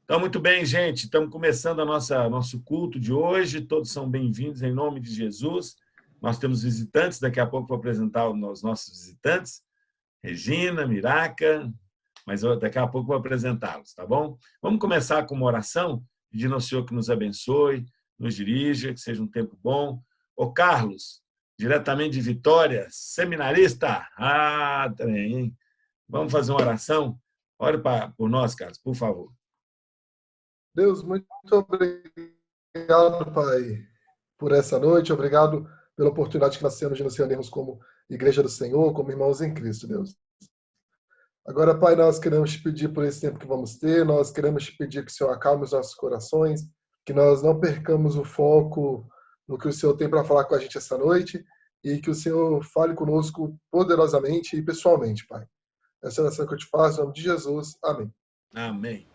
Então, muito bem, gente. Estamos começando nosso culto de hoje. Todos são bem-vindos em nome de Jesus. Nós temos visitantes, daqui a pouco vou apresentar os nossos visitantes. Regina, Miraca, mas daqui a pouco vou apresentá-los, tá bom? Vamos começar com uma oração, pedindo ao Senhor que nos abençoe, nos dirija, que seja um tempo bom. Ô, Carlos, diretamente de Vitória, seminarista. Trem, hein? Vamos fazer uma oração? Ore por nós, Carlos, por favor. Deus, muito obrigado, Pai, por essa noite. Obrigado pela oportunidade que nós temos de nos reunirmos como Igreja do Senhor, como irmãos em Cristo, Deus. Agora, Pai, nós queremos te pedir por esse tempo que vamos ter, nós queremos te pedir que o Senhor acalme os nossos corações, que nós não percamos o foco no que o Senhor tem para falar com a gente essa noite e que o Senhor fale conosco poderosamente e pessoalmente, Pai. Essa é a oração que eu te faço, em nome de Jesus. Amém. Amém.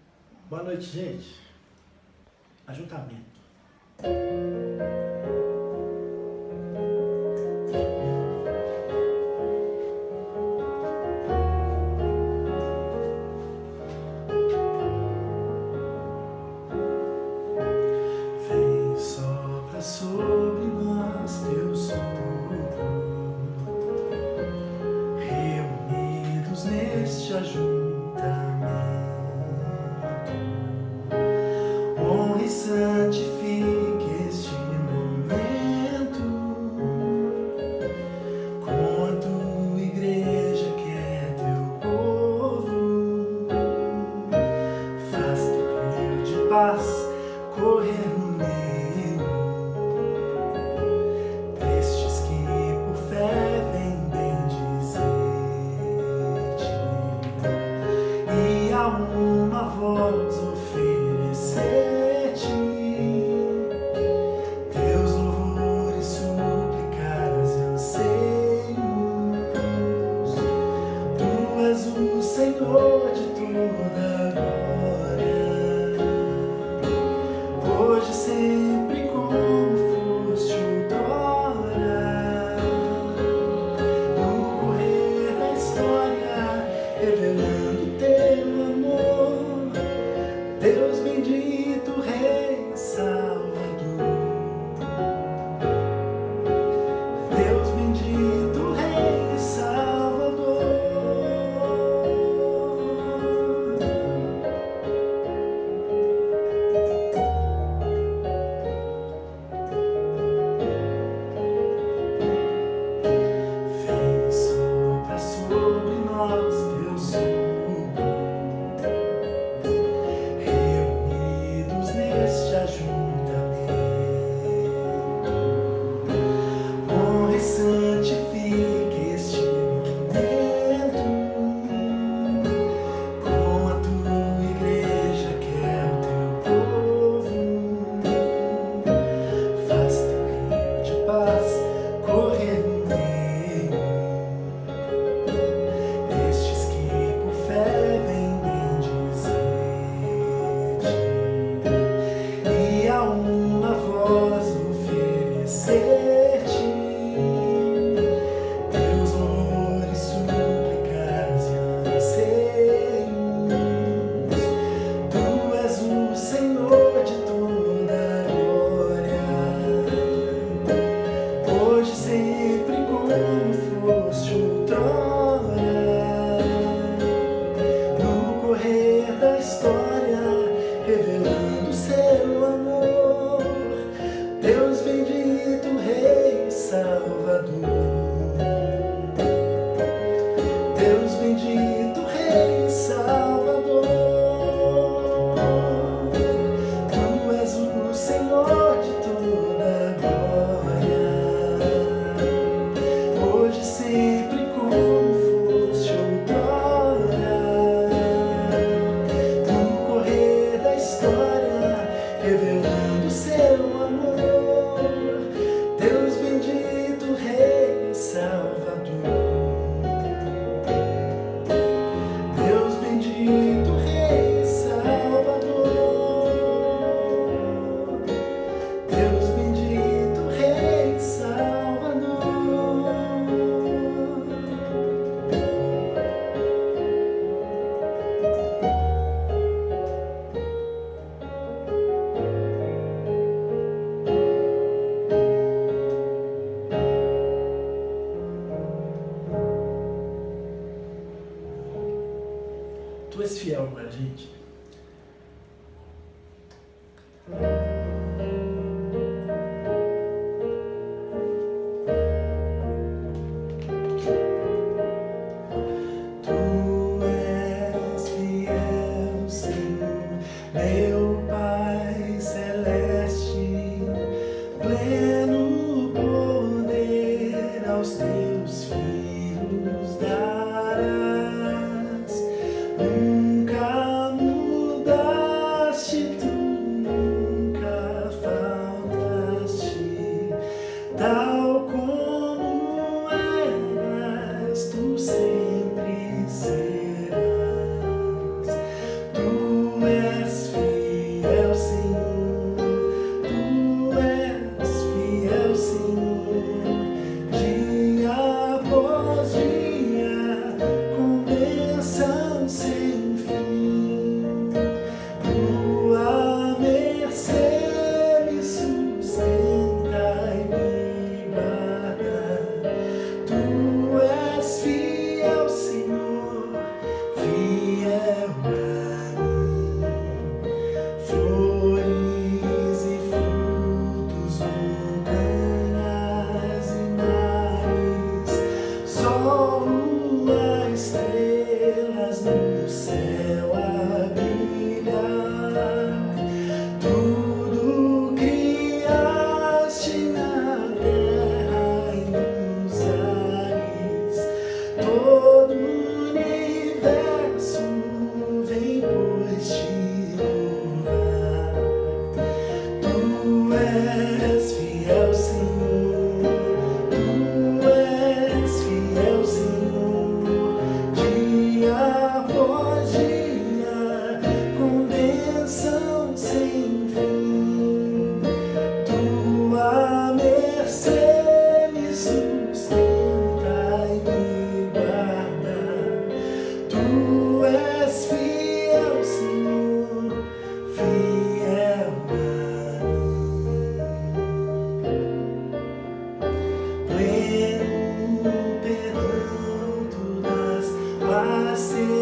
Boa noite, gente. Ajuntamento. Vem, sopra sobre nós teu sopro, reunidos neste ajuntamento. Honre e santifique este momento com a tua igreja que é teu povo. Faz teu rio de paz correr no meio destes que por fé vêm bendizer-te e a uma voz oferecer-te teus louvores, súplicas e anseios. Tu és o Senhor de toda glória, hoje e sempre como foste outrora. No correr da história, revelando teu amor, Deus bendito, Rei Salvador. Deus bendito, Rei Salvador. Tu és fiel agora, gente. Tu és fiel, Senhor, meu Pai celeste, pleno poder aos teus filhos darás. Nunca mudaste, tu nunca faltaste, tal como eras, tu sempre serás. Tu és fiel, Senhor, tu és fiel, Senhor, dia após dia, com bênção sem fim. Tua mercê me sustenta e me guarda. Tu és fiel, Senhor, fiel a mim. Flores e frutos, montanhas e mares, sol, lua, estrelas no céu a brilhar. Tudo criaste na terra e nos ares. Todo o universo vem pois te louvar. Tu és fiel, Senhor, tu és fiel, Senhor, dia após dia, com bênção sem fim. Tua mercê me sustenta e me guarda. Tu és fiel, Senhor, fiel a mim. Pleno perdão, tu dás paz, segurança.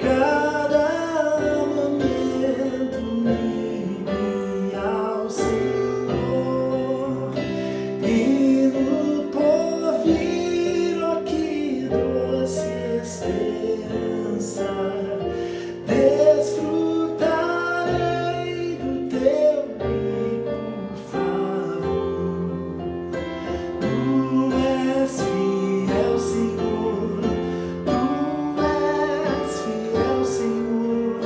Cada momento me guia ao Senhor. E no porvir, oh, que doce esperança, desfrutarei do teu rico favor. Tu és fiel, Senhor, tu és fiel, Senhor,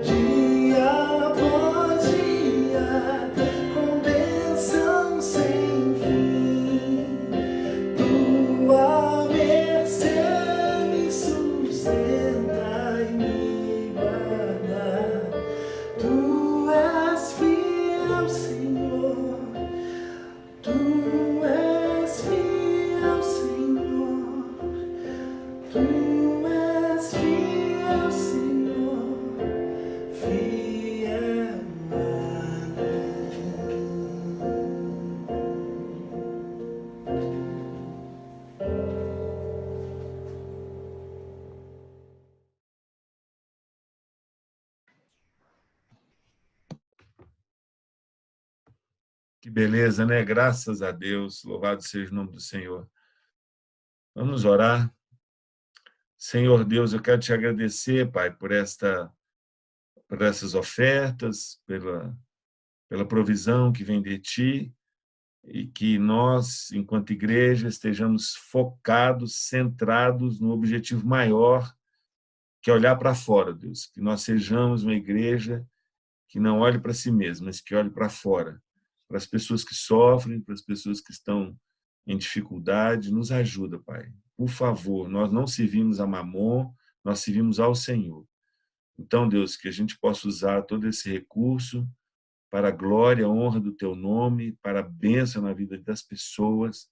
dia após dia, com bênção sem fim. Tua mercê me sustenta e me guarda. Tu és fiel, Senhor, tu és fiel, Senhor, tu és fiel, Senhor, fiel a Que beleza, né? Graças a Deus, louvado seja o nome do Senhor. Vamos orar. Senhor Deus, eu quero te agradecer, Pai, por essas ofertas, pela provisão que vem de Ti, e que nós, enquanto igreja, estejamos focados, centrados no objetivo maior, que é olhar para fora, Deus. Que nós sejamos uma igreja que não olhe para si mesma, mas que olhe para fora, para as pessoas que sofrem, para as pessoas que estão em dificuldade. Nos ajuda, Pai. Por favor, nós não servimos a Mamon, nós servimos ao Senhor. Então, Deus, que a gente possa usar todo esse recurso para a glória, a honra do Teu nome, para a bênção na vida das pessoas.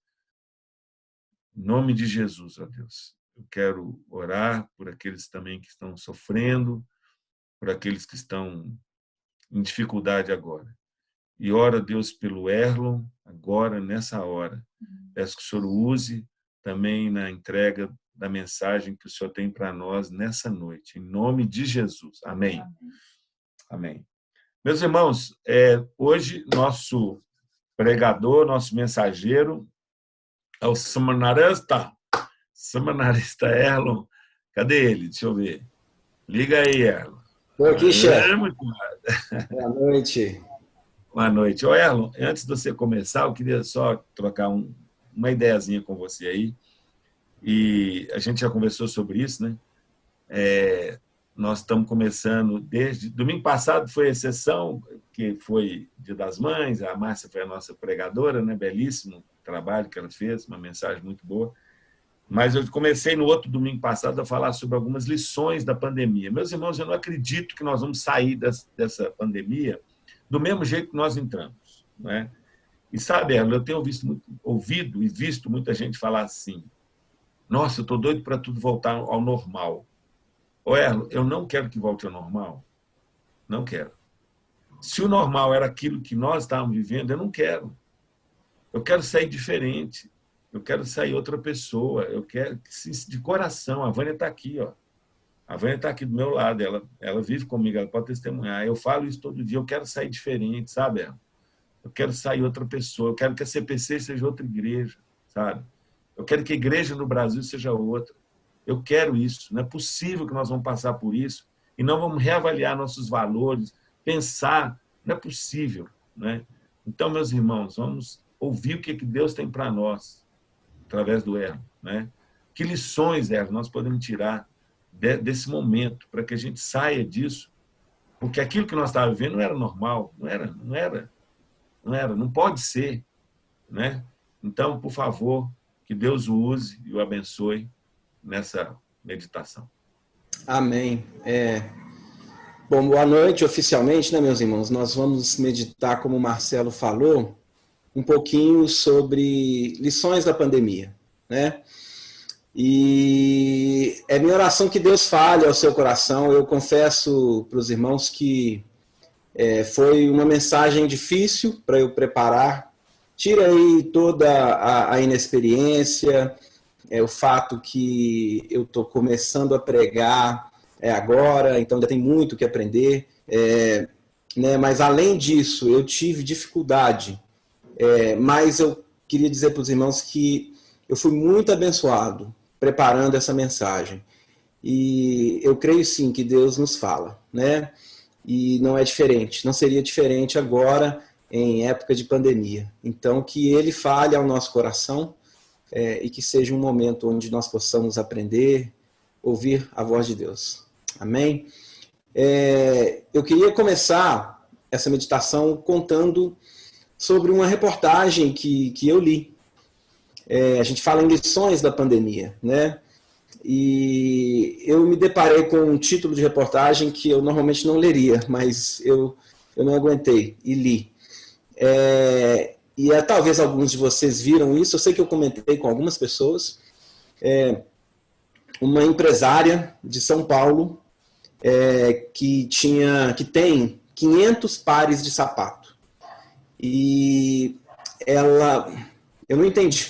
Em nome de Jesus, ó Deus. Eu quero orar por aqueles também que estão sofrendo, por aqueles que estão em dificuldade agora. E ora, Deus, pelo Erlon, agora, nessa hora. Peço que o Senhor use também na entrega da mensagem que o Senhor tem para nós nessa noite, em nome de Jesus. Amém. Amém. Meus irmãos, hoje nosso pregador, nosso mensageiro é o seminarista Erlon. Cadê ele? Deixa eu ver. Liga aí, Erlon. Estou aqui, chefe. Muito Boa noite. Boa noite. Ô, Erlon, antes de você começar, eu queria só trocar uma ideiazinha com você aí. E a gente já conversou sobre isso, né? Nós estamos começando desde... Domingo passado foi a exceção, que foi Dia das Mães, a Márcia foi a nossa pregadora, né? Belíssimo trabalho que ela fez, uma mensagem muito boa. Mas eu comecei no outro domingo passado a falar sobre algumas lições da pandemia. Meus irmãos, eu não acredito que nós vamos sair dessa pandemia do mesmo jeito que nós entramos, né? E sabe, Erlon, eu tenho ouvido e visto muita gente falar assim: nossa, eu estou doido para tudo voltar ao normal. Ô, Erlon, eu não quero que volte ao normal. Não quero. Se o normal era aquilo que nós estávamos vivendo, eu não quero. Eu quero sair diferente. Eu quero sair outra pessoa. Eu quero, de coração. A Vânia está aqui, ó. A Vânia está aqui do meu lado. Ela vive comigo, ela pode testemunhar. Eu falo isso todo dia. Eu quero sair diferente, sabe, Erlon? Eu quero sair outra pessoa. Eu quero que a CPC seja outra igreja, sabe? Eu quero que a igreja no Brasil seja outra. Eu quero isso. Não é possível que nós vamos passar por isso e não vamos reavaliar nossos valores, pensar. Não é possível, né? Então, meus irmãos, vamos ouvir o que Deus tem para nós através do Erlon, né? Que lições, Erlon, nós podemos tirar desse momento para que a gente saia disso? Porque aquilo que nós estávamos vivendo não era normal, não pode ser, né? Então, por favor, que Deus o use e o abençoe nessa meditação. Amém. Bom, boa noite oficialmente, né, meus irmãos? Nós vamos meditar, como o Marcelo falou, um pouquinho sobre lições da pandemia, né? E é minha oração que Deus fale ao seu coração. Eu confesso para os irmãos que foi uma mensagem difícil para eu preparar. Tira aí toda a inexperiência, o fato que eu estou começando a pregar agora, então ainda tem muito que aprender, né? Mas além disso, eu tive dificuldade, mas eu queria dizer para os irmãos que eu fui muito abençoado preparando essa mensagem. E eu creio sim que Deus nos fala, né? E não é diferente, não seria diferente agora em época de pandemia. Então, que Ele fale ao nosso coração e que seja um momento onde nós possamos aprender, ouvir a voz de Deus. Amém? Eu queria começar essa meditação contando sobre uma reportagem que eu li. A gente fala em lições da pandemia, né? E eu me deparei com um título de reportagem que eu normalmente não leria, mas eu não aguentei e li. Talvez alguns de vocês viram isso, eu sei que eu comentei com algumas pessoas. Uma empresária de São Paulo que tem 500 pares de sapato. E eu não entendi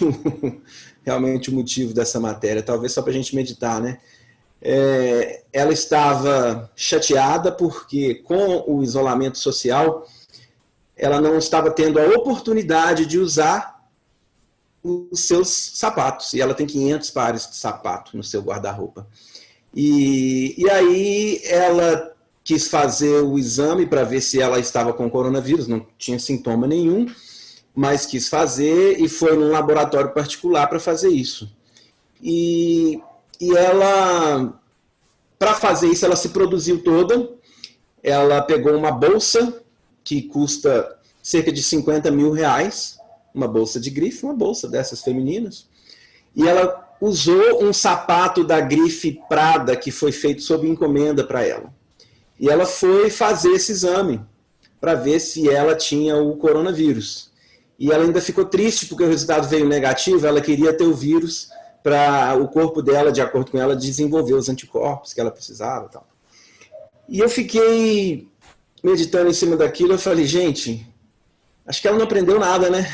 realmente o motivo dessa matéria, talvez só para a gente meditar, né? Ela estava chateada porque com o isolamento social ela não estava tendo a oportunidade de usar os seus sapatos. E ela tem 500 pares de sapato no seu guarda-roupa. E aí ela quis fazer o exame para ver se ela estava com coronavírus, não tinha sintoma nenhum, mas quis fazer e foi num laboratório particular para fazer isso. E ela, para fazer isso, ela se produziu toda, ela pegou uma bolsa que custa cerca de R$50 mil, uma bolsa de grife, uma bolsa dessas femininas, e ela usou um sapato da grife Prada que foi feito sob encomenda para ela. E ela foi fazer esse exame para ver se ela tinha o coronavírus. E ela ainda ficou triste porque o resultado veio negativo, ela queria ter o vírus para o corpo dela, de acordo com ela, desenvolver os anticorpos que ela precisava e tal. E eu fiquei meditando em cima daquilo, eu falei, gente, acho que ela não aprendeu nada, né?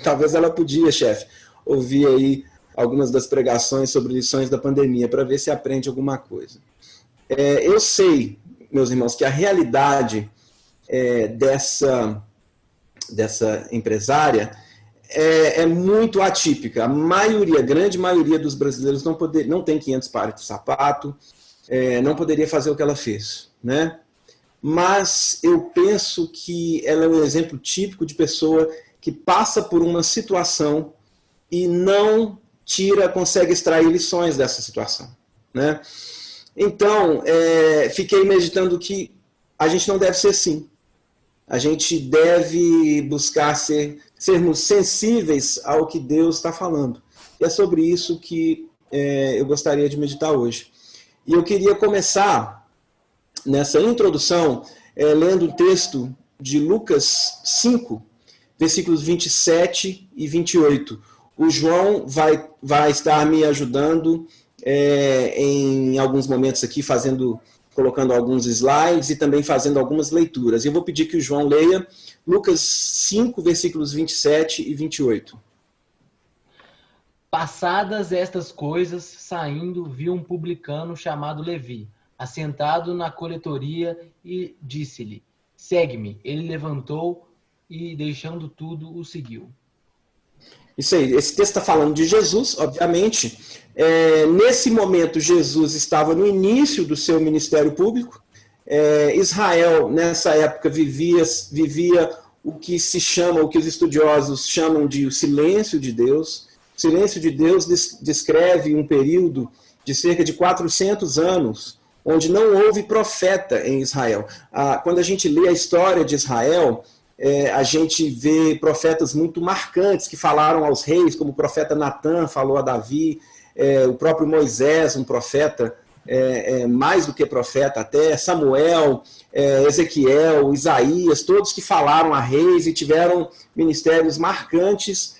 Talvez ela podia, chefe, ouvir aí algumas das pregações sobre lições da pandemia, para ver se aprende alguma coisa. Eu sei, meus irmãos, que a realidade dessa empresária é muito atípica. A grande maioria dos brasileiros não tem 500 pares de sapato, não poderia fazer o que ela fez, né? Mas eu penso que ela é um exemplo típico de pessoa que passa por uma situação e não consegue extrair lições dessa situação, né? Então, fiquei meditando que a gente não deve ser assim. A gente deve buscar sermos sensíveis ao que Deus está falando. E é sobre isso que eu gostaria de meditar hoje. E eu queria começar nessa introdução lendo um texto de Lucas 5, versículos 27 e 28. O João vai estar me ajudando em alguns momentos aqui, colocando alguns slides e também fazendo algumas leituras. Eu vou pedir que o João leia Lucas 5, versículos 27 e 28. Passadas estas coisas, saindo, viu um publicano chamado Levi, assentado na coletoria, e disse-lhe: segue-me. Ele levantou e, deixando tudo, o seguiu. Isso aí, esse texto está falando de Jesus, obviamente. Nesse momento, Jesus estava no início do seu ministério público. Israel, nessa época, vivia o que os estudiosos chamam de o silêncio de Deus. O silêncio de Deus descreve um período de cerca de 400 anos, onde não houve profeta em Israel. Quando a gente lê a história de Israel, a gente vê profetas muito marcantes que falaram aos reis, como o profeta Natã falou a Davi, o próprio Moisés, um profeta, mais do que profeta até, Samuel, Ezequiel, Isaías, todos que falaram a reis e tiveram ministérios marcantes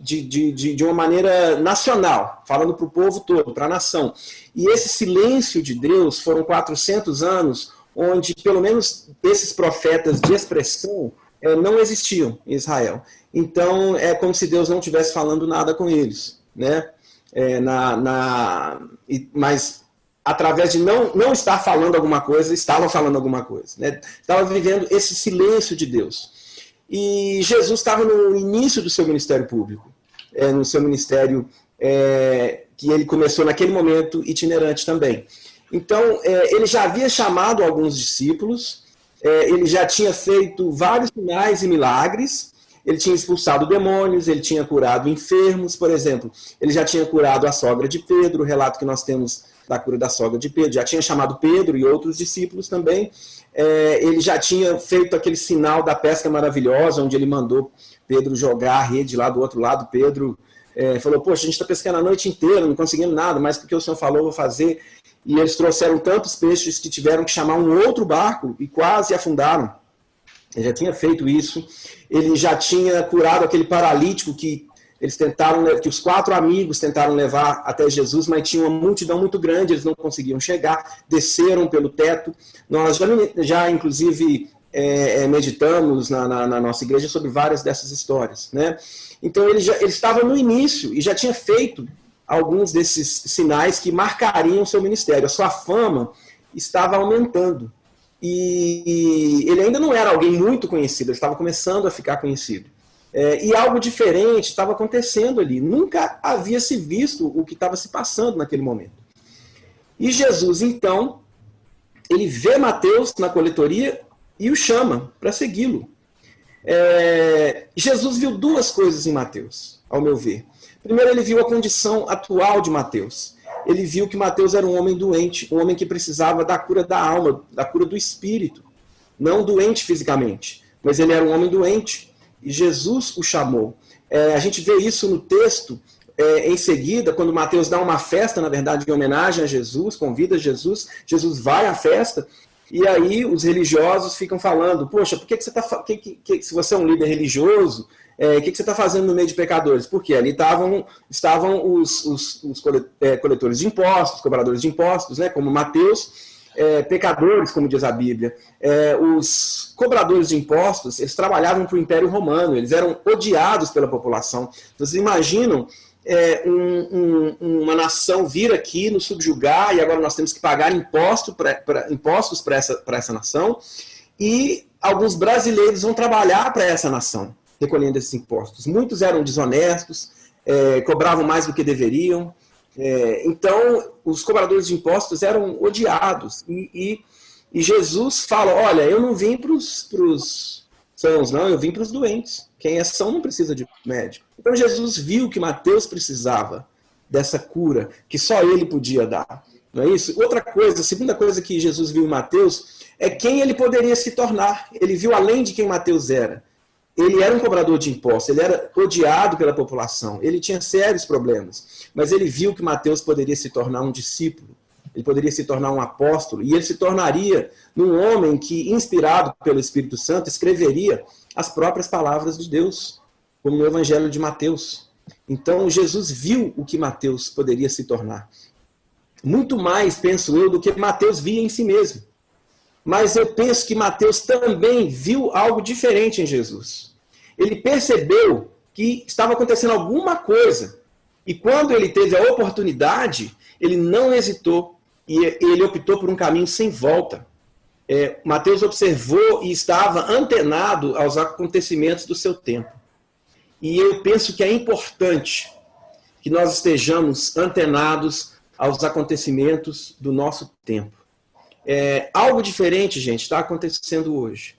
de uma maneira nacional, falando para o povo todo, para a nação. E esse silêncio de Deus foram 400 anos, onde pelo menos esses profetas de expressão não existiam em Israel. Então é como se Deus não estivesse falando nada com eles, né? Mas através de não estar falando alguma coisa, estava falando alguma coisa, né? Estava vivendo esse silêncio de Deus. E Jesus estava no início do seu ministério público, no seu ministério que ele começou naquele momento itinerante também. Então, ele já havia chamado alguns discípulos, ele já tinha feito vários sinais e milagres, ele tinha expulsado demônios, ele tinha curado enfermos, por exemplo. Ele já tinha curado a sogra de Pedro, o relato que nós temos da cura da sogra de Pedro. Já tinha chamado Pedro e outros discípulos também. Ele já tinha feito aquele sinal da pesca maravilhosa, onde ele mandou Pedro jogar a rede lá do outro lado. Pedro falou, poxa, a gente está pescando a noite inteira, não conseguimos nada, mas porque o Senhor falou, eu vou fazer. E eles trouxeram tantos peixes que tiveram que chamar um outro barco e quase afundaram. Ele já tinha feito isso. Ele já tinha curado aquele paralítico que os 4 amigos tentaram levar até Jesus, mas tinha uma multidão muito grande, eles não conseguiam chegar, desceram pelo teto. Nós já inclusive, meditamos na nossa igreja sobre várias dessas histórias, né? Então ele estava no início e já tinha feito alguns desses sinais que marcariam o seu ministério. A sua fama estava aumentando. E ele ainda não era alguém muito conhecido, ele estava começando a ficar conhecido. E algo diferente estava acontecendo ali. Nunca havia se visto o que estava se passando naquele momento. E Jesus, então, ele vê Mateus na coletoria e o chama para segui-lo. Jesus viu 2 coisas em Mateus, ao meu ver. Primeiro, ele viu a condição atual de Mateus. Ele viu que Mateus era um homem doente, um homem que precisava da cura da alma, da cura do espírito. Não doente fisicamente, mas ele era um homem doente. E Jesus o chamou. A gente vê isso no texto, em seguida, quando Mateus dá uma festa, na verdade, em homenagem a Jesus, convida Jesus, Jesus vai à festa, e aí os religiosos ficam falando, poxa, por que você está... se você é um líder religioso, o que você está fazendo no meio de pecadores? Porque ali estavam os coletores de impostos, cobradores de impostos, né, como Mateus, pecadores, como diz a Bíblia. Os cobradores de impostos, eles trabalhavam para o Império Romano, eles eram odiados pela população. Vocês imaginam uma nação vir aqui nos subjugar e agora nós temos que pagar impostos para essa nação, e alguns brasileiros vão trabalhar para essa nação, recolhendo esses impostos. Muitos eram desonestos, cobravam mais do que deveriam. Então, os cobradores de impostos eram odiados. E Jesus fala, olha, eu não vim para os sãos, não, eu vim para os doentes. Quem é são não precisa de médico. Então, Jesus viu que Mateus precisava dessa cura, que só ele podia dar. Não é isso? Outra coisa, a segunda coisa que Jesus viu em Mateus é quem ele poderia se tornar. Ele viu além de quem Mateus era. Ele era um cobrador de impostos, ele era odiado pela população, ele tinha sérios problemas, mas ele viu que Mateus poderia se tornar um discípulo, ele poderia se tornar um apóstolo, e ele se tornaria um homem que, inspirado pelo Espírito Santo, escreveria as próprias palavras de Deus, como no Evangelho de Mateus. Então, Jesus viu o que Mateus poderia se tornar. Muito mais, penso eu, do que Mateus via em si mesmo. Mas eu penso que Mateus também viu algo diferente em Jesus. Ele percebeu que estava acontecendo alguma coisa. E quando ele teve a oportunidade, ele não hesitou e ele optou por um caminho sem volta. Mateus observou e estava antenado aos acontecimentos do seu tempo. E eu penso que é importante que nós estejamos antenados aos acontecimentos do nosso tempo. Algo diferente, gente, está acontecendo hoje.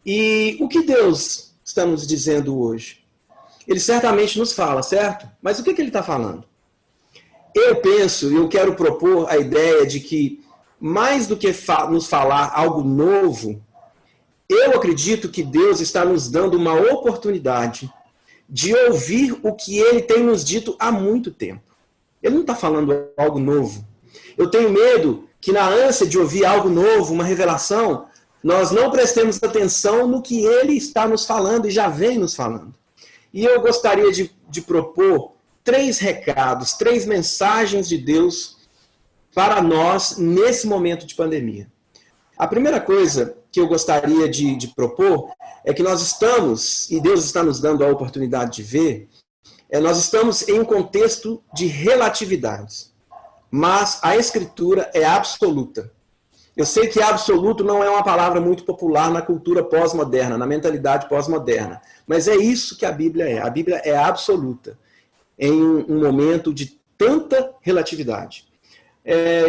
E o que Deus está nos dizendo hoje? Ele certamente nos fala, certo? Mas o que ele está falando? Eu penso, e eu quero propor a ideia de que, mais do que nos falar algo novo, eu acredito que Deus está nos dando uma oportunidade de ouvir o que ele tem nos dito há muito tempo. Ele não está falando algo novo. Eu tenho medo que na ânsia de ouvir algo novo, uma revelação, nós não prestemos atenção no que ele está nos falando e já vem nos falando. E eu gostaria de propor 3 recados, 3 mensagens de Deus para nós nesse momento de pandemia. A primeira coisa que eu gostaria de propor é que nós estamos, e Deus está nos dando a oportunidade de ver, nós estamos em um contexto de relatividades. Mas a Escritura é absoluta. Eu sei que absoluto não é uma palavra muito popular na cultura pós-moderna, na mentalidade pós-moderna. Mas é isso que a Bíblia é. A Bíblia é absoluta em um momento de tanta relatividade.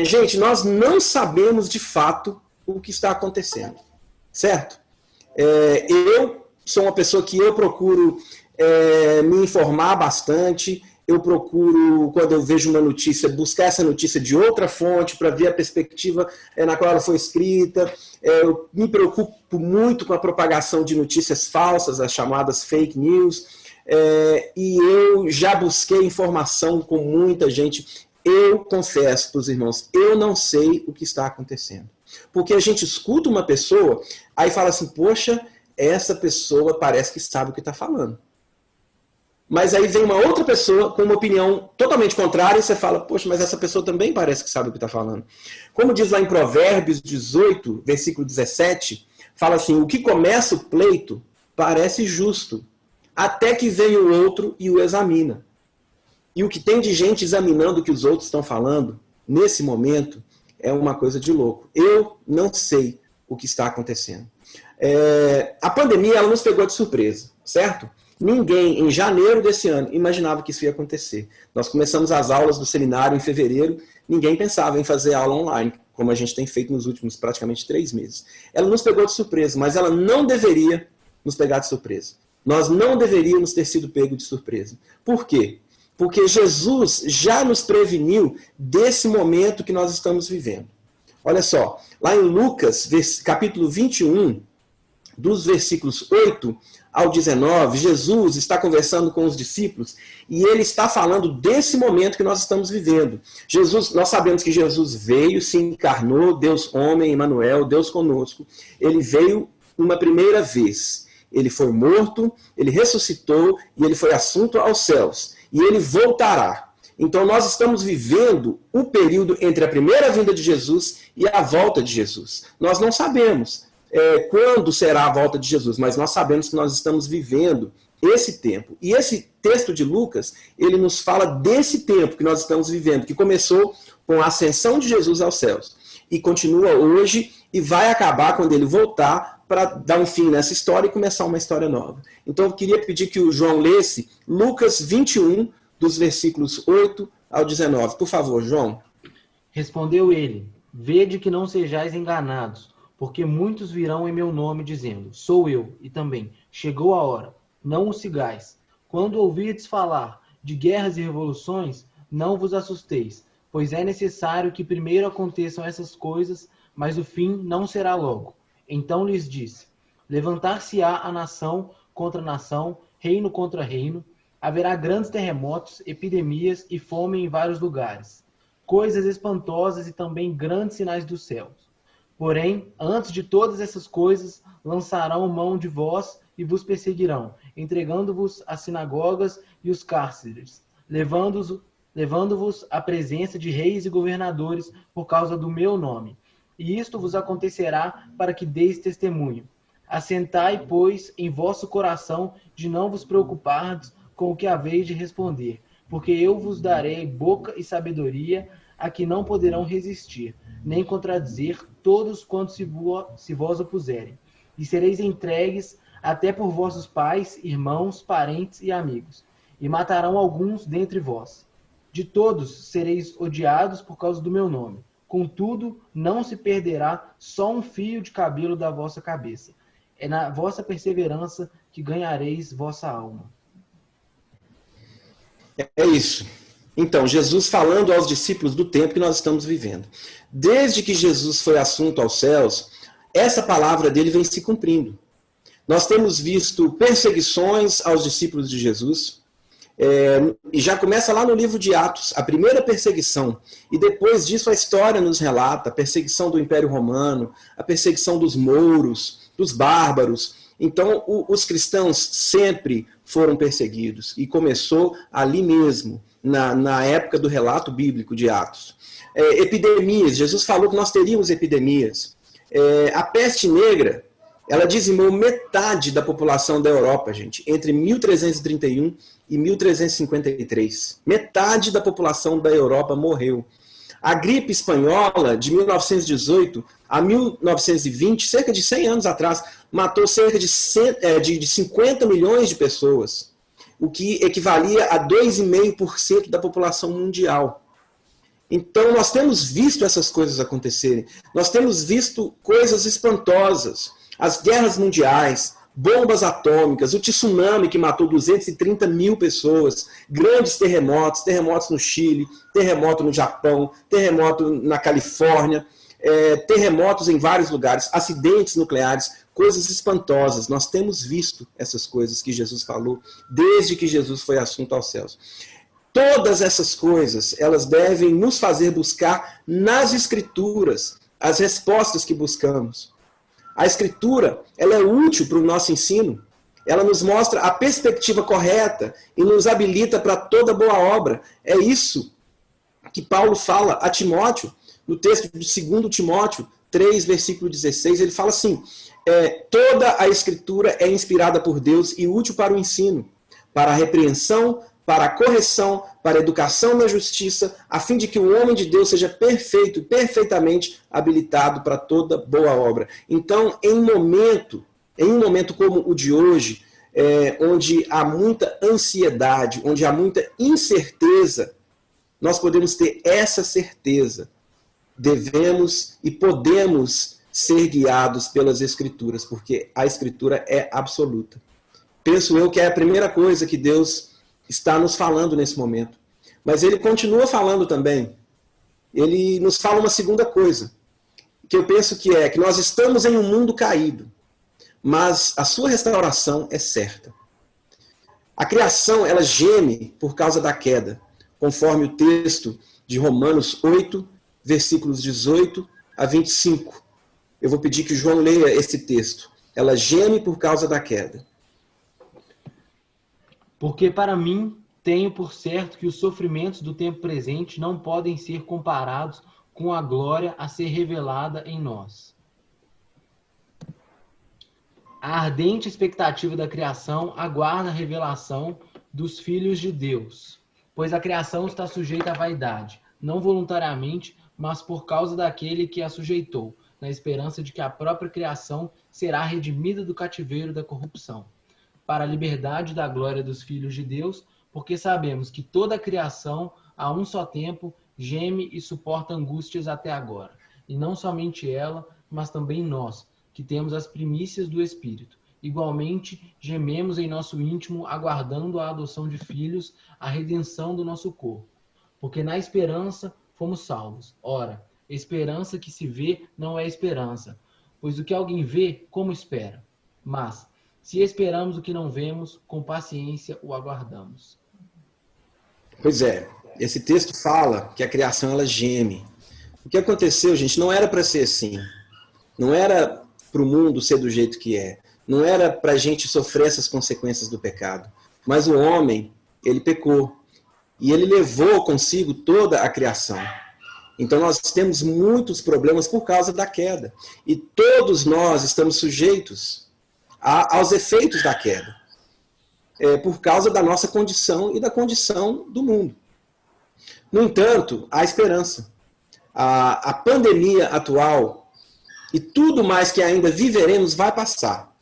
Gente, nós não sabemos de fato o que está acontecendo. Certo? Eu sou uma pessoa que eu procuro me informar bastante. Eu procuro, quando eu vejo uma notícia, buscar essa notícia de outra fonte para ver a perspectiva na qual ela foi escrita. Eu me preocupo muito com a propagação de notícias falsas, as chamadas fake news. E eu já busquei informação com muita gente. Eu confesso para os irmãos, eu não sei o que está acontecendo. Porque a gente escuta uma pessoa, aí fala assim, poxa, essa pessoa parece que sabe o que está falando. Mas aí vem uma outra pessoa com uma opinião totalmente contrária e você fala, poxa, mas essa pessoa também parece que sabe o que está falando. Como diz lá em Provérbios 18, versículo 17, fala assim, o que começa o pleito parece justo, até que vem o outro e o examina. E o que tem de gente examinando o que os outros estão falando, nesse momento, é uma coisa de louco. Eu não sei o que está acontecendo. A pandemia, ela nos pegou de surpresa, certo? Ninguém, em janeiro desse ano, imaginava que isso ia acontecer. Nós começamos as aulas do seminário em fevereiro, ninguém pensava em fazer aula online, como a gente tem feito nos últimos praticamente 3 meses. Ela nos pegou de surpresa, mas ela não deveria nos pegar de surpresa. Nós não deveríamos ter sido pego de surpresa. Por quê? Porque Jesus já nos preveniu desse momento que nós estamos vivendo. Olha só, lá em Lucas, capítulo 21, dos versículos 8 ao 19, Jesus está conversando com os discípulos e ele está falando desse momento que nós estamos vivendo. Nós sabemos que Jesus veio, se encarnou, Deus homem, Emmanuel, Deus conosco. Ele veio uma primeira vez. Ele foi morto, ele ressuscitou e ele foi assunto aos céus. E ele voltará. Então nós estamos vivendo o período entre a primeira vinda de Jesus e a volta de Jesus. Nós não sabemos quando será a volta de Jesus, mas nós sabemos que nós estamos vivendo esse tempo. E esse texto de Lucas, ele nos fala desse tempo que nós estamos vivendo, que começou com a ascensão de Jesus aos céus e continua hoje e vai acabar quando ele voltar para dar um fim nessa história e começar uma história nova. Então eu queria pedir que o João lesse Lucas 21, dos versículos 8 ao 19. Por favor, João. Respondeu ele: Vede que não sejais enganados, porque muitos virão em meu nome dizendo: Sou eu, e também chegou a hora. Não o sigais. Quando ouvirdes falar de guerras e revoluções, não vos assusteis, pois é necessário que primeiro aconteçam essas coisas, mas o fim não será logo. Então lhes disse: Levantar-se-á a nação contra nação, reino contra reino, haverá grandes terremotos, epidemias e fome em vários lugares, coisas espantosas e também grandes sinais dos céus. Porém, antes de todas essas coisas, lançarão mão de vós e vos perseguirão, entregando-vos às sinagogas e os cárceres, levando-vos à presença de reis e governadores por causa do meu nome. E isto vos acontecerá para que deis testemunho. Assentai, pois, em vosso coração de não vos preocupardes com o que haveis de responder, porque eu vos darei boca e sabedoria a que não poderão resistir, nem contradizer todos quantos se vos opuserem. E sereis entregues até por vossos pais, irmãos, parentes e amigos, e matarão alguns dentre vós. De todos sereis odiados por causa do meu nome. Contudo, não se perderá só um fio de cabelo da vossa cabeça. É na vossa perseverança que ganhareis vossa alma. É isso. Então, Jesus falando aos discípulos do tempo que nós estamos vivendo. Desde que Jesus foi assunto aos céus, essa palavra dele vem se cumprindo. Nós temos visto perseguições aos discípulos de Jesus, e já começa lá no livro de Atos, a primeira perseguição. E depois disso a história nos relata a perseguição do Império Romano, a perseguição dos mouros, dos bárbaros. Então, os cristãos sempre foram perseguidos. E começou ali mesmo, na época do relato bíblico de Atos. Epidemias, Jesus falou que nós teríamos epidemias. A peste negra, ela dizimou metade da população da Europa, gente, entre 1331 e 1353. Metade da população da Europa morreu. A gripe espanhola, de 1918 a 1920, cerca de 100 anos atrás, matou cerca de 50 milhões de pessoas, o que equivalia a 2,5% da população mundial. Então, nós temos visto essas coisas acontecerem. Nós temos visto coisas espantosas. As guerras mundiais, bombas atômicas, o tsunami que matou 230 mil pessoas, grandes terremotos, terremotos no Chile, terremoto no Japão, terremoto na Califórnia, terremotos em vários lugares, acidentes nucleares, coisas espantosas. Nós temos visto essas coisas que Jesus falou desde que Jesus foi assunto aos céus. Todas essas coisas, elas devem nos fazer buscar nas Escrituras as respostas que buscamos. A Escritura, ela é útil para o nosso ensino. Ela nos mostra a perspectiva correta e nos habilita para toda boa obra. É isso que Paulo fala a Timóteo, no texto de 2 Timóteo 3, versículo 16. Ele fala assim, toda a Escritura é inspirada por Deus e útil para o ensino, para a repreensão, para a correção, para a educação na justiça, a fim de que o homem de Deus seja perfeito, perfeitamente habilitado para toda boa obra. Então, em um momento como o de hoje, onde há muita ansiedade, onde há muita incerteza, nós podemos ter essa certeza. Devemos e podemos ser guiados pelas Escrituras, porque a Escritura é absoluta. Penso eu que é a primeira coisa que Deus está nos falando nesse momento. Mas ele continua falando também. Ele nos fala uma segunda coisa, que eu penso que é que nós estamos em um mundo caído, mas a sua restauração é certa. A criação, ela geme por causa da queda, conforme o texto de Romanos 8, versículos 18 a 25. Eu vou pedir que o João leia esse texto. Ela geme por causa da queda. Porque para mim, tenho por certo que os sofrimentos do tempo presente não podem ser comparados com a glória a ser revelada em nós. A ardente expectativa da criação aguarda a revelação dos filhos de Deus, pois a criação está sujeita à vaidade, não voluntariamente, mas por causa daquele que a sujeitou, na esperança de que a própria criação será redimida do cativeiro da corrupção, para a liberdade da glória dos filhos de Deus, porque sabemos que toda a criação, a um só tempo, geme e suporta angústias até agora. E não somente ela, mas também nós, que temos as primícias do Espírito. Igualmente, gememos em nosso íntimo, aguardando a adoção de filhos, a redenção do nosso corpo. Porque na esperança fomos salvos. Ora, esperança que se vê não é esperança, pois o que alguém vê, como espera? Mas, se esperamos o que não vemos, com paciência o aguardamos. Pois é, esse texto fala que a criação ela geme. O que aconteceu, gente, não era para ser assim. Não era para o mundo ser do jeito que é. Não era para a gente sofrer essas consequências do pecado. Mas o homem, ele pecou. E ele levou consigo toda a criação. Então nós temos muitos problemas por causa da queda. E todos nós estamos sujeitos aos efeitos da queda. Por causa da nossa condição e da condição do mundo. No entanto, há esperança. A pandemia atual e tudo mais que ainda viveremos vai passar.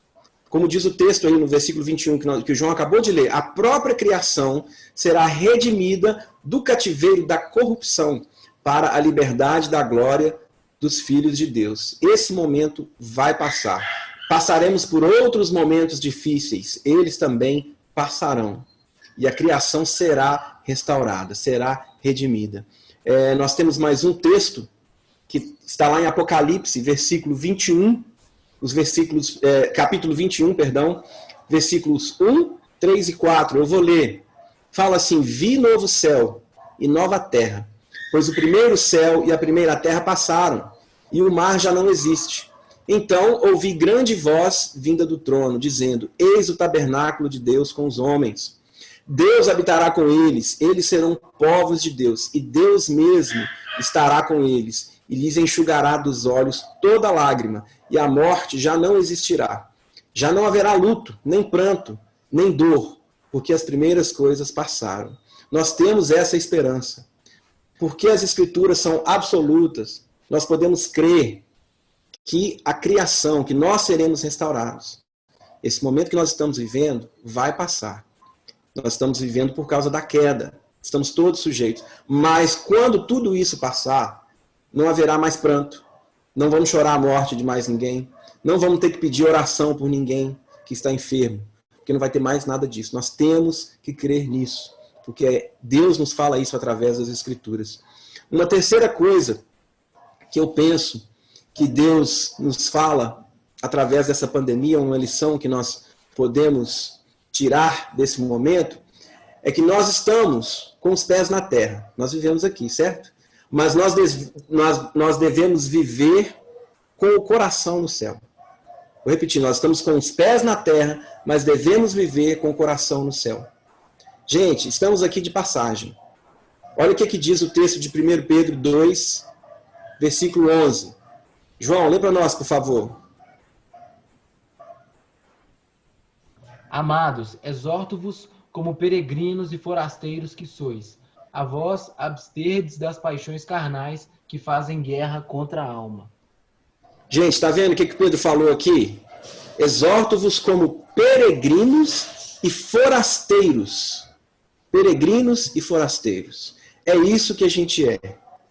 Como diz o texto aí no versículo 21 que o João acabou de ler, a própria criação será redimida do cativeiro da corrupção para a liberdade da glória dos filhos de Deus. Esse momento vai passar. Passaremos por outros momentos difíceis, eles também passarão. E a criação será restaurada, será redimida. Nós temos mais um texto que está lá em Apocalipse, versículo 21, capítulo 21, versículos 1, 3 e 4. Eu vou ler. Fala assim: vi novo céu e nova terra, pois o primeiro céu e a primeira terra passaram, e o mar já não existe. Então ouvi grande voz vinda do trono, dizendo: eis o tabernáculo de Deus com os homens. Deus habitará com eles, eles serão povos de Deus, e Deus mesmo estará com eles, e lhes enxugará dos olhos toda lágrima, e a morte já não existirá. Já não haverá luto, nem pranto, nem dor, porque as primeiras coisas passaram. Nós temos essa esperança. Porque as Escrituras são absolutas, nós podemos crer que a criação, que nós seremos restaurados. Esse momento que nós estamos vivendo vai passar. Nós estamos vivendo por causa da queda. Estamos todos sujeitos. Mas quando tudo isso passar, não haverá mais pranto. Não vamos chorar a morte de mais ninguém. Não vamos ter que pedir oração por ninguém que está enfermo. Porque não vai ter mais nada disso. Nós temos que crer nisso. Porque Deus nos fala isso através das Escrituras. Uma terceira coisa que eu penso que Deus nos fala através dessa pandemia, uma lição que nós podemos tirar desse momento, é que nós estamos com os pés na terra. Nós vivemos aqui, certo? Mas nós devemos viver com o coração no céu. Vou repetir, nós estamos com os pés na terra, mas devemos viver com o coração no céu. Gente, estamos aqui de passagem. Olha o que diz o texto de 1 Pedro 2, versículo 11. João, lê para nós, por favor. Amados, exorto-vos como peregrinos e forasteiros que sois, a vós absterdes das paixões carnais que fazem guerra contra a alma. Gente, está vendo o que Pedro falou aqui? Exorto-vos como peregrinos e forasteiros. Peregrinos e forasteiros. É isso que a gente é.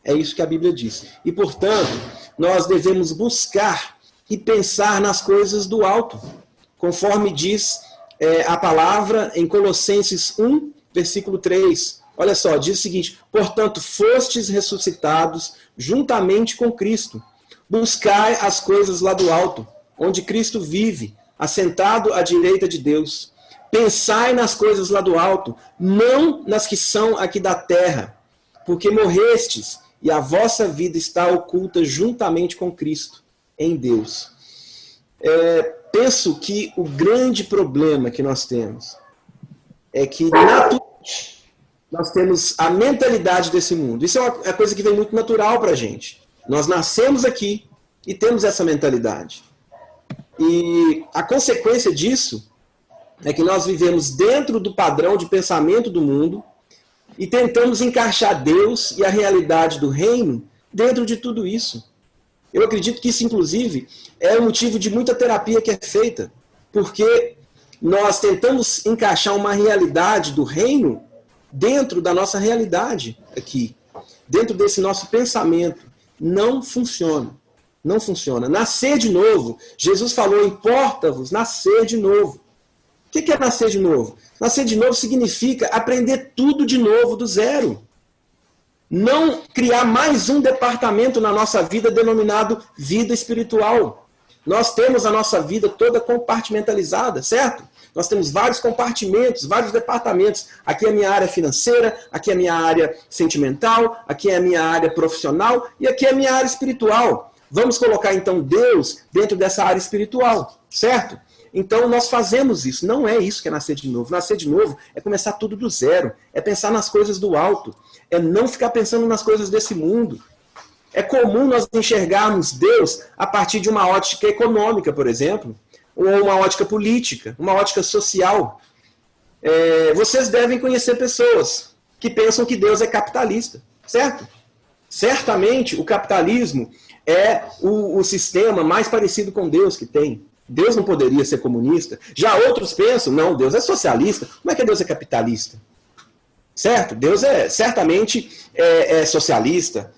É isso que a Bíblia diz. E, portanto, nós devemos buscar e pensar nas coisas do alto, conforme diz a palavra em Colossenses 1, versículo 3. Olha só, diz o seguinte: portanto, fostes ressuscitados juntamente com Cristo. Buscai as coisas lá do alto, onde Cristo vive, assentado à direita de Deus. Pensai nas coisas lá do alto, não nas que são aqui da terra, porque morrestes e a vossa vida está oculta juntamente com Cristo, em Deus. Penso que o grande problema que nós temos é que nós temos a mentalidade desse mundo. Isso é uma coisa que vem muito natural para a gente. Nós nascemos aqui e temos essa mentalidade. E a consequência disso é que nós vivemos dentro do padrão de pensamento do mundo e tentamos encaixar Deus e a realidade do reino dentro de tudo isso. Eu acredito que isso, inclusive, é o motivo de muita terapia que é feita, porque nós tentamos encaixar uma realidade do reino dentro da nossa realidade aqui, dentro desse nosso pensamento. Não funciona. Não funciona. Nascer de novo, Jesus falou, importa-vos nascer de novo. O que é nascer de novo? Nascer de novo significa aprender tudo de novo do zero. Não criar mais um departamento na nossa vida denominado vida espiritual. Nós temos a nossa vida toda compartimentalizada, certo? Nós temos vários compartimentos, vários departamentos. Aqui é a minha área financeira, aqui é a minha área sentimental, aqui é a minha área profissional e aqui é a minha área espiritual. Vamos colocar então Deus dentro dessa área espiritual, certo? Então nós fazemos isso. Não é isso que é nascer de novo. Nascer de novo é começar tudo do zero. É pensar nas coisas do alto. É não ficar pensando nas coisas desse mundo. É comum nós enxergarmos Deus a partir de uma ótica econômica, por exemplo, ou uma ótica política, uma ótica social. Vocês devem conhecer pessoas que pensam que Deus é capitalista, certo? Certamente o capitalismo é o sistema mais parecido com Deus que tem. Deus não poderia ser comunista. Já outros pensam, não, Deus é socialista. Como é que Deus é capitalista? Certo? Deus certamente é socialista.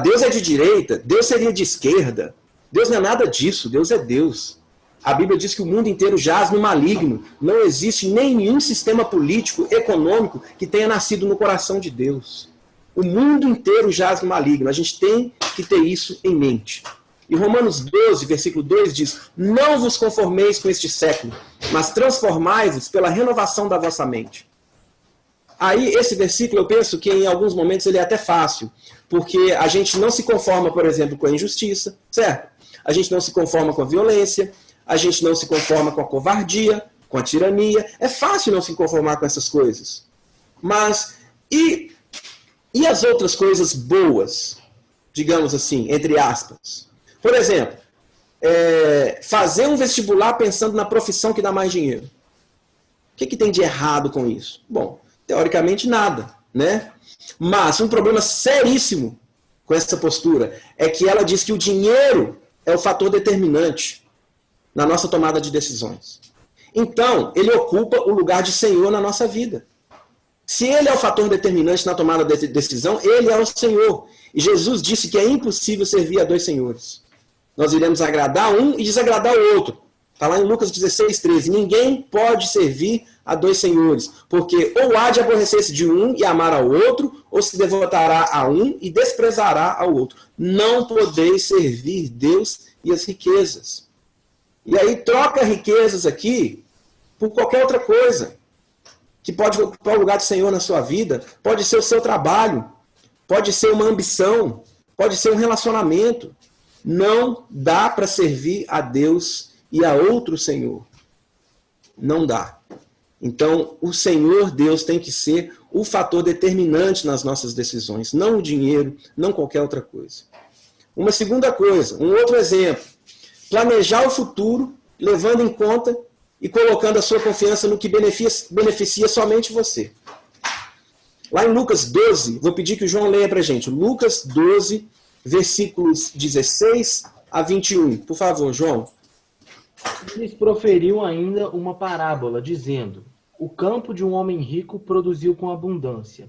Deus é de direita. Deus seria de esquerda. Deus não é nada disso. Deus é Deus. A Bíblia diz que o mundo inteiro jaz no maligno. Não existe nenhum sistema político, econômico que tenha nascido no coração de Deus. O mundo inteiro jaz no maligno. A gente tem que ter isso em mente. E Romanos 12, versículo 2 diz, não vos conformeis com este século, mas transformai-vos pela renovação da vossa mente. Aí, esse versículo, eu penso que em alguns momentos ele é até fácil, porque a gente não se conforma, por exemplo, com a injustiça, certo? A gente não se conforma com a violência, a gente não se conforma com a covardia, com a tirania. É fácil não se conformar com essas coisas. Mas, e as outras coisas boas, digamos assim, entre aspas? Por exemplo, fazer um vestibular pensando na profissão que dá mais dinheiro. O que tem de errado com isso? Bom, teoricamente nada, né? Mas um problema seríssimo com essa postura é que ela diz que o dinheiro é o fator determinante na nossa tomada de decisões. Então, ele ocupa o lugar de Senhor na nossa vida. Se ele é o fator determinante na tomada de decisão, ele é o Senhor. E Jesus disse que é impossível servir a dois senhores. Nós iremos agradar um e desagradar o outro. Está lá em Lucas 16, 13. Ninguém pode servir a dois senhores, porque ou há de aborrecer-se de um e amar ao outro, ou se devotará a um e desprezará ao outro. Não podeis servir Deus e as riquezas. E aí troca riquezas aqui por qualquer outra coisa que pode ocupar o lugar do Senhor na sua vida. Pode ser o seu trabalho, pode ser uma ambição, pode ser um relacionamento. Não dá para servir a Deus e a outro Senhor. Não dá. Então, o Senhor Deus tem que ser o fator determinante nas nossas decisões, não o dinheiro, não qualquer outra coisa. Uma segunda coisa, um outro exemplo. Planejar o futuro, levando em conta e colocando a sua confiança no que beneficia somente você. Lá em Lucas 12, vou pedir que o João leia para a gente. Lucas 12, versículos 16 a 21. Por favor, João. Eles proferiu ainda uma parábola, dizendo: o campo de um homem rico produziu com abundância,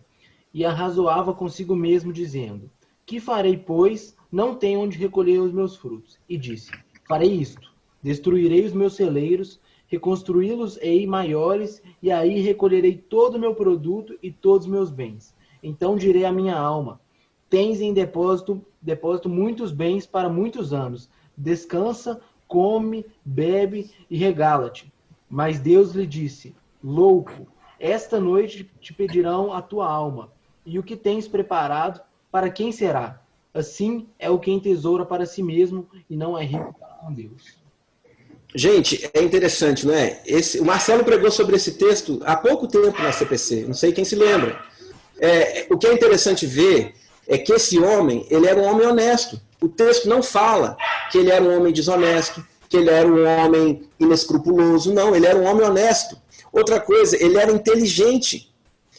e arrazoava consigo mesmo, dizendo: que farei, pois? Não tenho onde recolher os meus frutos. E disse: farei isto, destruirei os meus celeiros, reconstruí-los-ei maiores, e aí recolherei todo o meu produto e todos os meus bens. Então direi à minha alma: tens em depósito muitos bens para muitos anos. Descansa, come, bebe e regala-te. Mas Deus lhe disse: louco, esta noite te pedirão a tua alma, e o que tens preparado, para quem será? Assim é o que entesoura para si mesmo e não é rico para com Deus. Gente, é interessante, não é? O Marcelo pregou sobre esse texto há pouco tempo na CPC, não sei quem se lembra. O que é interessante ver é que esse homem, ele era um homem honesto. O texto não fala que ele era um homem desonesto, que ele era um homem inescrupuloso, não, ele era um homem honesto. Outra coisa, ele era inteligente,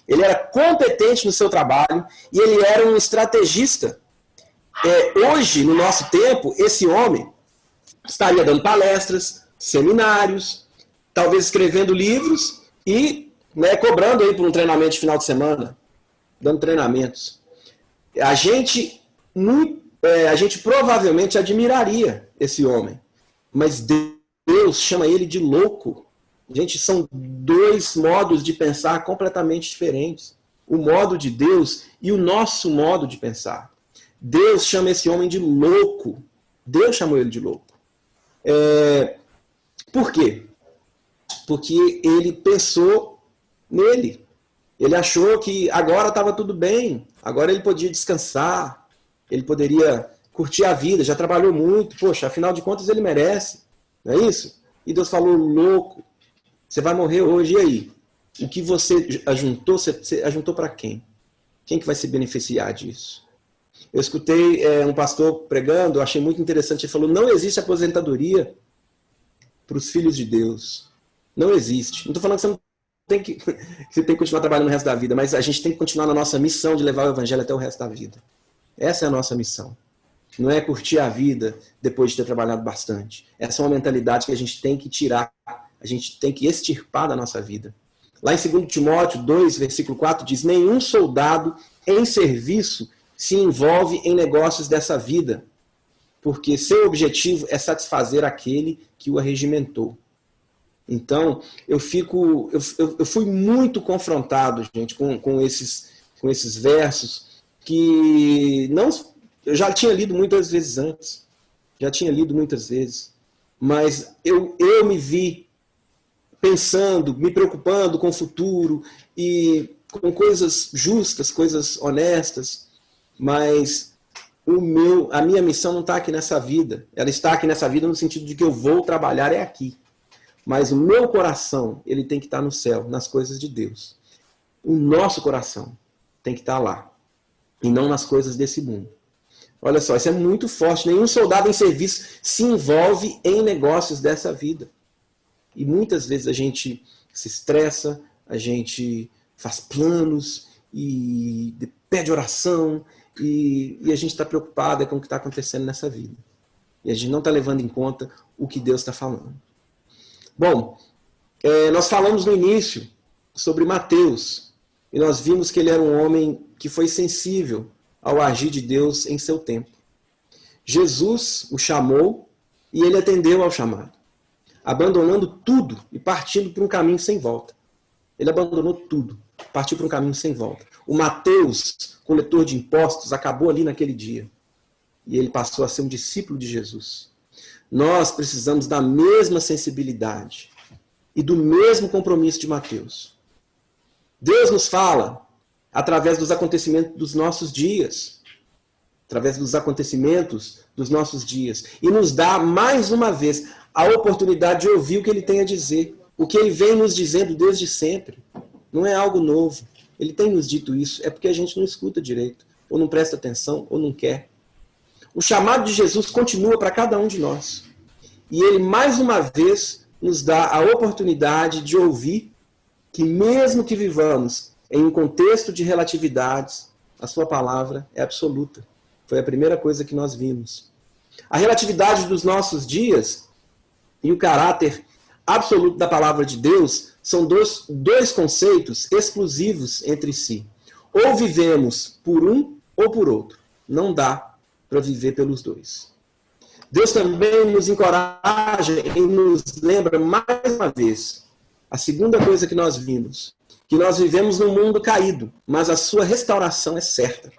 ele era competente no seu trabalho e ele era um estrategista. Hoje, no nosso tempo, esse homem estaria dando palestras, seminários, talvez escrevendo livros e cobrando aí por um treinamento de final de semana, dando treinamentos. A gente provavelmente admiraria esse homem, mas Deus chama ele de louco. Gente, são dois modos de pensar completamente diferentes. O modo de Deus e o nosso modo de pensar. Deus chama esse homem de louco. Deus chamou ele de louco. Por quê? Porque ele pensou nele. Ele achou que agora estava tudo bem, agora ele podia descansar, ele poderia curtir a vida, já trabalhou muito, poxa, afinal de contas ele merece, não é isso? E Deus falou, louco, você vai morrer hoje, e aí? O que você ajuntou, você ajuntou para quem? Quem que vai se beneficiar disso? Eu escutei um pastor pregando, eu achei muito interessante, ele falou, não existe aposentadoria para os filhos de Deus. Não existe. Não estou falando que você tem que continuar trabalhando o resto da vida, mas a gente tem que continuar na nossa missão de levar o evangelho até o resto da vida. Essa é a nossa missão. Não é curtir a vida depois de ter trabalhado bastante. Essa é uma mentalidade que a gente tem que tirar, a gente tem que extirpar da nossa vida. Lá em 2 Timóteo 2, versículo 4, diz, nenhum soldado em serviço se envolve em negócios dessa vida, porque seu objetivo é satisfazer aquele que o arregimentou. Então, eu fui muito confrontado, gente, com esses versos que eu já tinha lido muitas vezes antes. Mas eu me vi pensando, me preocupando com o futuro e com coisas justas, coisas honestas, mas a minha missão não está aqui nessa vida. Ela está aqui nessa vida no sentido de que eu vou trabalhar aqui. Mas o meu coração, ele tem que estar no céu, nas coisas de Deus. O nosso coração tem que estar lá, e não nas coisas desse mundo. Olha só, isso é muito forte. Nenhum soldado em serviço se envolve em negócios dessa vida. E muitas vezes a gente se estressa, a gente faz planos, e pede oração, e a gente está preocupado com o que está acontecendo nessa vida. E a gente não está levando em conta o que Deus está falando. Bom, nós falamos no início sobre Mateus, e nós vimos que ele era um homem que foi sensível ao agir de Deus em seu tempo. Jesus o chamou e ele atendeu ao chamado, abandonando tudo e partindo por um caminho sem volta. Ele abandonou tudo, partiu por um caminho sem volta. O Mateus, coletor de impostos, acabou ali naquele dia, e ele passou a ser um discípulo de Jesus. Nós precisamos da mesma sensibilidade e do mesmo compromisso de Mateus. Deus nos fala através dos acontecimentos dos nossos dias. E nos dá, mais uma vez, a oportunidade de ouvir o que ele tem a dizer. O que ele vem nos dizendo desde sempre. Não é algo novo. Ele tem nos dito isso. É porque a gente não escuta direito, ou não presta atenção, ou não quer. O chamado de Jesus continua para cada um de nós. E ele, mais uma vez, nos dá a oportunidade de ouvir que, mesmo que vivamos em um contexto de relatividades, a sua palavra é absoluta. Foi a primeira coisa que nós vimos. A relatividade dos nossos dias e o caráter absoluto da palavra de Deus são dois conceitos exclusivos entre si. Ou vivemos por um ou por outro. Não dá para viver pelos dois. Deus também nos encoraja e nos lembra mais uma vez a segunda coisa que nós vimos, que nós vivemos num mundo caído, mas a sua restauração é certa.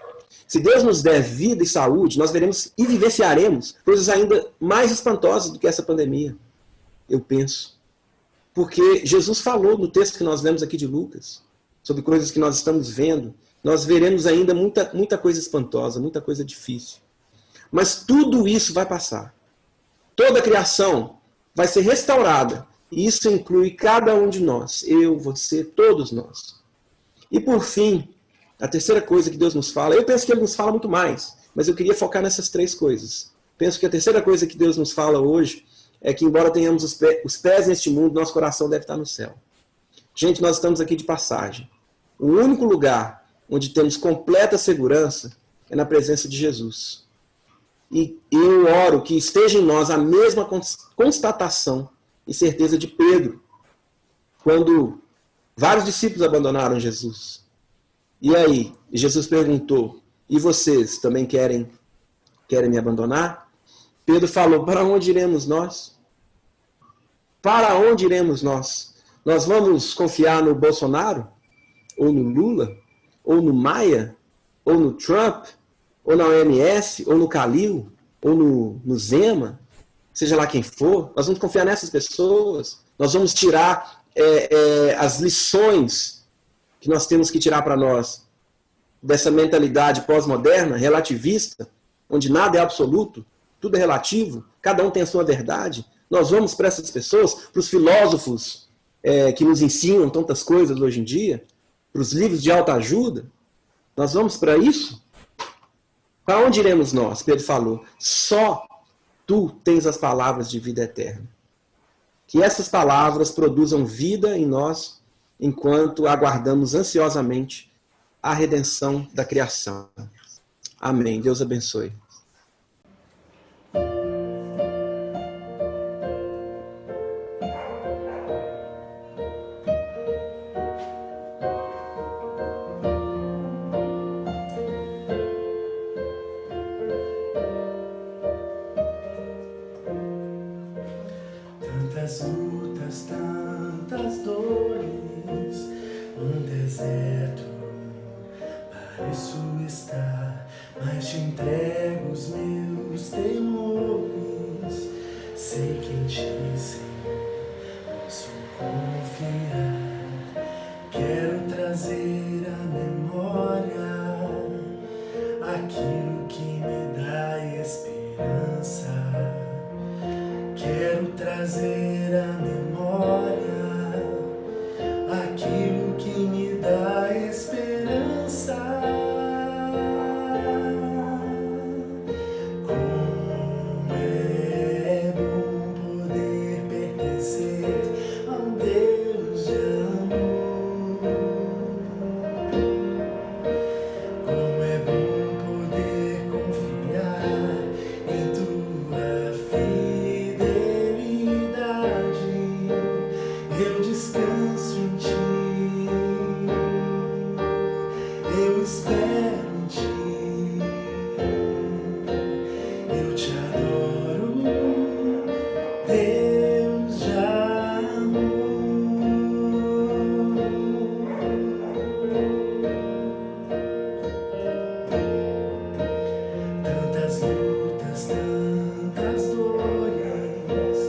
Se Deus nos der vida e saúde, nós veremos e vivenciaremos coisas ainda mais espantosas do que essa pandemia, eu penso. Porque Jesus falou no texto que nós lemos aqui de Lucas, sobre coisas que nós estamos vendo, nós veremos ainda muita coisa espantosa, muita coisa difícil. Mas tudo isso vai passar. Toda a criação vai ser restaurada. E isso inclui cada um de nós. Eu, você, todos nós. E por fim, a terceira coisa que Deus nos fala, eu penso que Ele nos fala muito mais, mas eu queria focar nessas três coisas. Penso que a terceira coisa que Deus nos fala hoje é que, embora tenhamos os pés neste mundo, nosso coração deve estar no céu. Gente, nós estamos aqui de passagem. O único lugar onde temos completa segurança é na presença de Jesus. E eu oro que esteja em nós a mesma constatação e certeza de Pedro, quando vários discípulos abandonaram Jesus. E aí, Jesus perguntou, e vocês também querem me abandonar? Pedro falou, para onde iremos nós? Para onde iremos nós? Nós vamos confiar no Bolsonaro? Ou no Lula? Ou no Maia? Ou no Trump? Ou na OMS? Ou no Calil? Ou no Zema? Seja lá quem for, nós vamos confiar nessas pessoas. Nós vamos tirar as lições que nós temos que tirar para nós dessa mentalidade pós-moderna, relativista, onde nada é absoluto, tudo é relativo, cada um tem a sua verdade. Nós vamos para essas pessoas, para os filósofos que nos ensinam tantas coisas hoje em dia, para os livros de autoajuda, nós vamos para isso? Para onde iremos nós? Pedro falou, só tu tens as palavras de vida eterna. Que essas palavras produzam vida em nós, enquanto aguardamos ansiosamente a redenção da criação. Amém. Deus abençoe. Tantas lutas, tantas dores, num deserto pareço estar, mas te entrego os meus temores. Sei que em ti, Senhor, posso confiar. Quero trazer à memória aquilo que me dá esperança. Quero trazer à memória aquilo que me dá esperança. Como é bom poder pertencer a um Deus de amor. Como é bom poder confiar em tua fidelidade. Eu descanso em ti, eu espero em ti, eu te adoro, Deus de amor. Tantas lutas, tantas dores,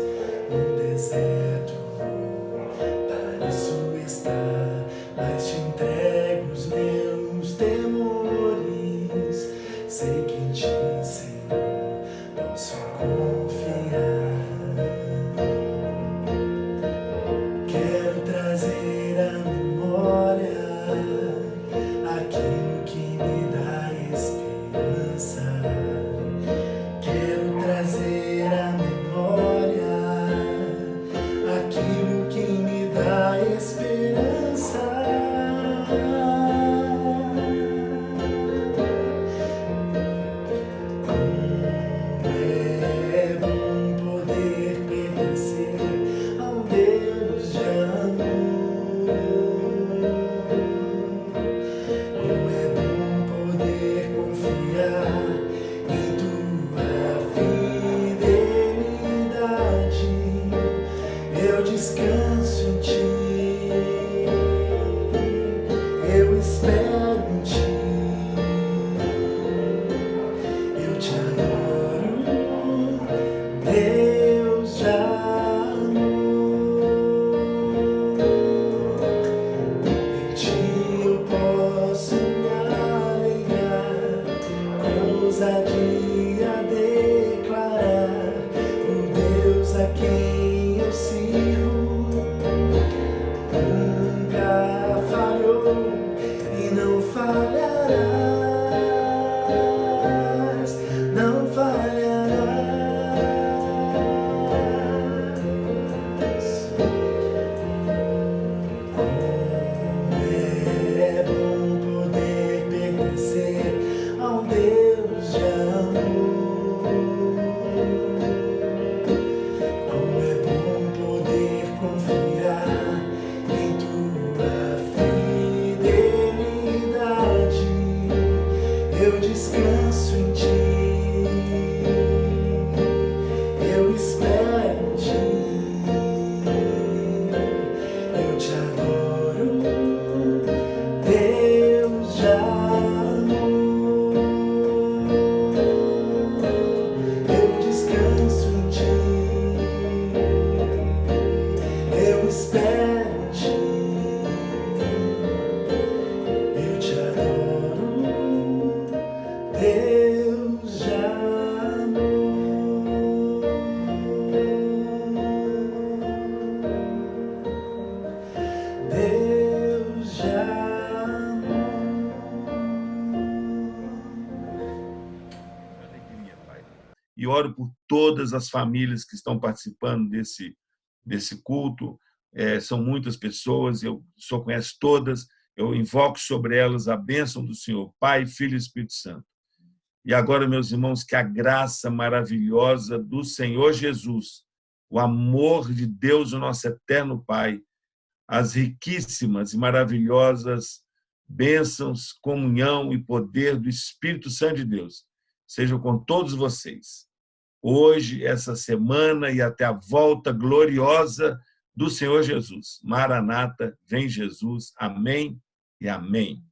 num deserto pareço estar, mas te entrego os meus temores. Sei que em ti, Senhor, posso confiar. Quero trazer à memória aquilo que me dá esperança. Quero trazer à memória aquilo que me dá esperança. Como é bom poder pertencer a um Deus de amor. Como é bom poder confiar em tua fidelidade. Eu descanso em ti, eu espero em ti, eu te adoro, Deus de amor. Em ti eu posso me alegrar, com ousadia declarar o Deus a quem eu sirvo. Nunca falhou e não falharás, não falharás. e oro por todas as famílias que estão participando desse culto. São muitas pessoas, o Senhor conhece todas, eu invoco sobre elas a bênção do Senhor, Pai, Filho e Espírito Santo. E agora, meus irmãos, que a graça maravilhosa do Senhor Jesus, o amor de Deus, o nosso eterno Pai, as riquíssimas e maravilhosas bênçãos, comunhão e poder do Espírito Santo de Deus sejam com todos vocês, hoje, essa semana e até a volta gloriosa do Senhor Jesus. Maranata, vem Jesus. Amém e amém.